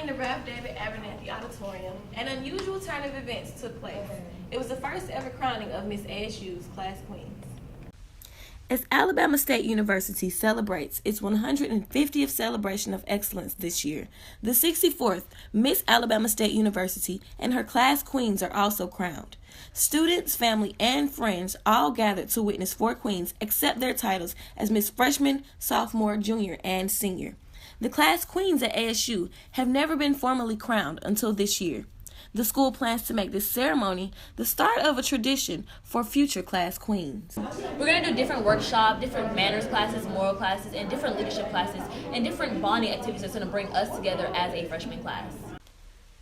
in the Ralph David Abernathy Auditorium, an unusual turn of events took place. It was the first ever crowning of Miss ASU's Class Queens. As Alabama State University celebrates its 150th celebration of excellence this year, the 64th Miss Alabama State University and her class queens are also crowned. Students, family, and friends all gathered to witness 4 queens accept their titles as Miss Freshman, Sophomore, Junior, and Senior. The class queens at ASU have never been formally crowned until this year. The school plans to make this ceremony the start of a tradition for future class queens. We're going to do different workshops, different manners classes, moral classes, and different leadership classes, and different bonding activities that's going to bring us together as a freshman class.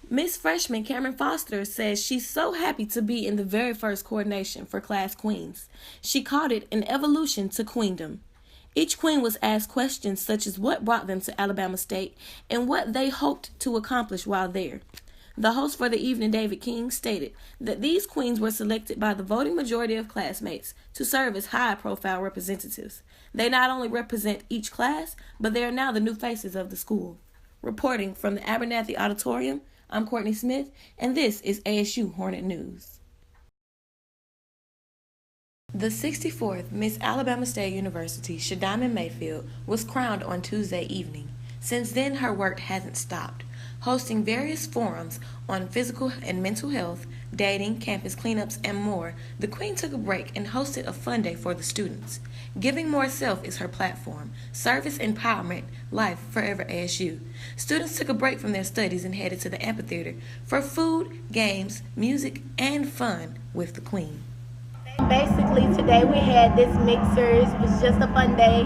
Miss Freshman Cameron Foster says she's so happy to be in the very first coordination for class queens. She called it an evolution to queendom. Each queen was asked questions such as what brought them to Alabama State and what they hoped to accomplish while there. The host for the evening, David King, stated that these queens were selected by the voting majority of classmates to serve as high-profile representatives. They not only represent each class, but they are now the new faces of the school. Reporting from the Abernathy Auditorium, I'm Courtney Smith, and this is ASU Hornet News. The 64th Miss Alabama State University, Shadama Mayfield, was crowned on Tuesday evening. Since then, her work hasn't stopped, hosting various forums on physical and mental health, dating, campus cleanups, and more. The Queen took a break and hosted a fun day for the students. Giving More Self is her platform. Service, empowerment, life, forever ASU. Students took a break from their studies and headed to the amphitheater for food, games, music, and fun with the Queen. Basically, today we had this mixers. It was just a fun day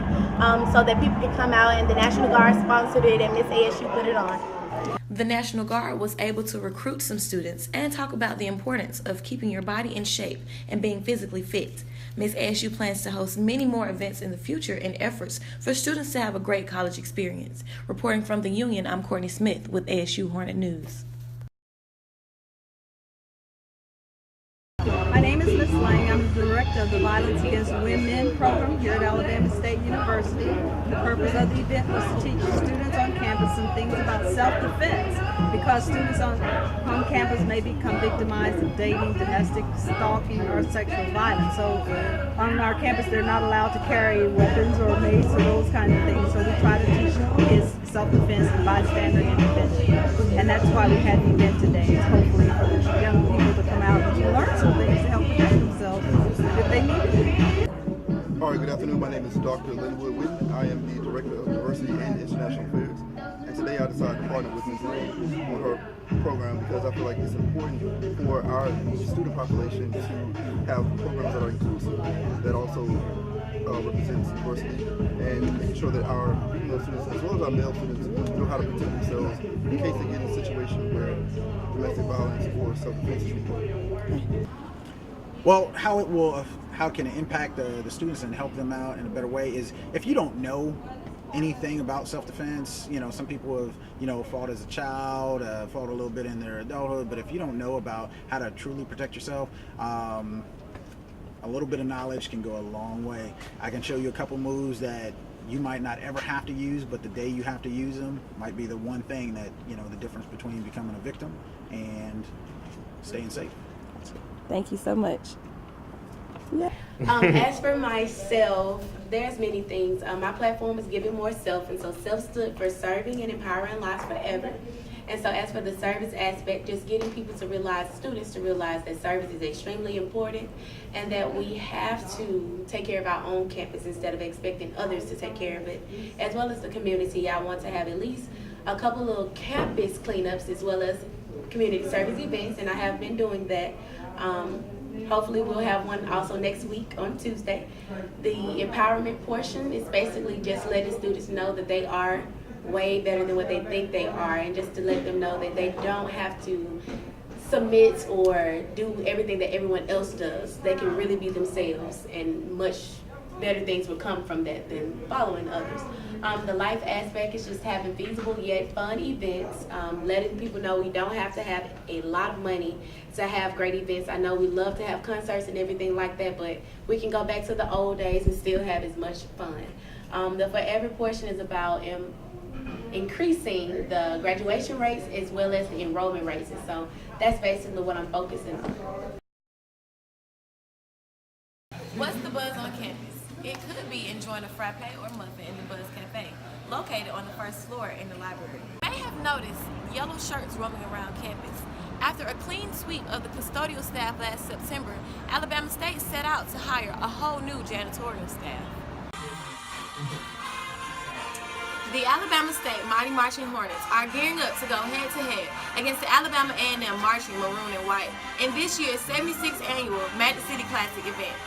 so that people could come out, and the National Guard sponsored it and Miss ASU put it on. The National Guard was able to recruit some students and talk about the importance of keeping your body in shape and being physically fit. Miss ASU plans to host many more events in the future in efforts for students to have a great college experience. Reporting from the Union, I'm Courtney Smith with ASU Hornet News. My name is Ms. Lang. I'm the director of the Violence Against Women program here at Alabama State University. The purpose of the event was to teach students on campus some things about self-defense, because students on campus may become victimized of dating, domestic stalking, or sexual violence. So on our campus, they're not allowed to carry weapons or mace or those kind of things. So we try to teach kids self-defense and bystander intervention. And that's why we had the event today, hopefully for young people to come out and learn some things to help protect themselves if they need it. All right, good afternoon. My name is Dr. Linwood Whitten. I am the Director of Diversity and International Affairs. And today I decided to partner with Ms. Ray on her program because I feel like it's important for our student population to have programs that are inclusive, that also represents diversity, and making sure that our female students, as well as our male students, know how to protect themselves in case they get in a situation where domestic violence or self-defense is required. Well, how can it impact the students and help them out in a better way is if you don't know anything about self-defense. You know, some people have, fought as a child, fought a little bit in their adulthood, but if you don't know about how to truly protect yourself, a little bit of knowledge can go a long way. I can show you a couple moves that you might not ever have to use, but the day you have to use them might be the one thing that, the difference between becoming a victim and staying safe. Thank you so much. Yeah. As for myself, there's many things. My platform is Giving More Self, and so self stood for serving and empowering lives forever. And so as for the service aspect, just getting people to realize, students to realize that service is extremely important and that we have to take care of our own campus instead of expecting others to take care of it. As well as the community, I want to have at least a couple of campus cleanups as well as community service events, and I have been doing that. Hopefully we'll have one also next week on Tuesday. The empowerment portion is basically just letting students know that they are way better than what they think they are, and just to let them know that they don't have to submit or do everything that everyone else does. They can really be themselves, and much better things will come from that than following others. The life aspect is just having feasible yet fun events, letting people know we don't have to have a lot of money to have great events. I know we love to have concerts and everything like that, but we can go back to the old days and still have as much fun. The forever portion is about increasing the graduation rates as well as the enrollment rates. And so that's basically what I'm focusing on. What's the buzz on campus? It could be enjoying a frappe or muffin in the Buzz Cafe, located on the first floor in the library. You may have noticed yellow shirts roaming around campus. After a clean sweep of the custodial staff last September, Alabama State set out to hire a whole new janitorial staff. The Alabama State Mighty Marching Hornets are gearing up to go head-to-head against the Alabama A&M Marching Maroon and White in this year's 76th annual Magic City Classic event.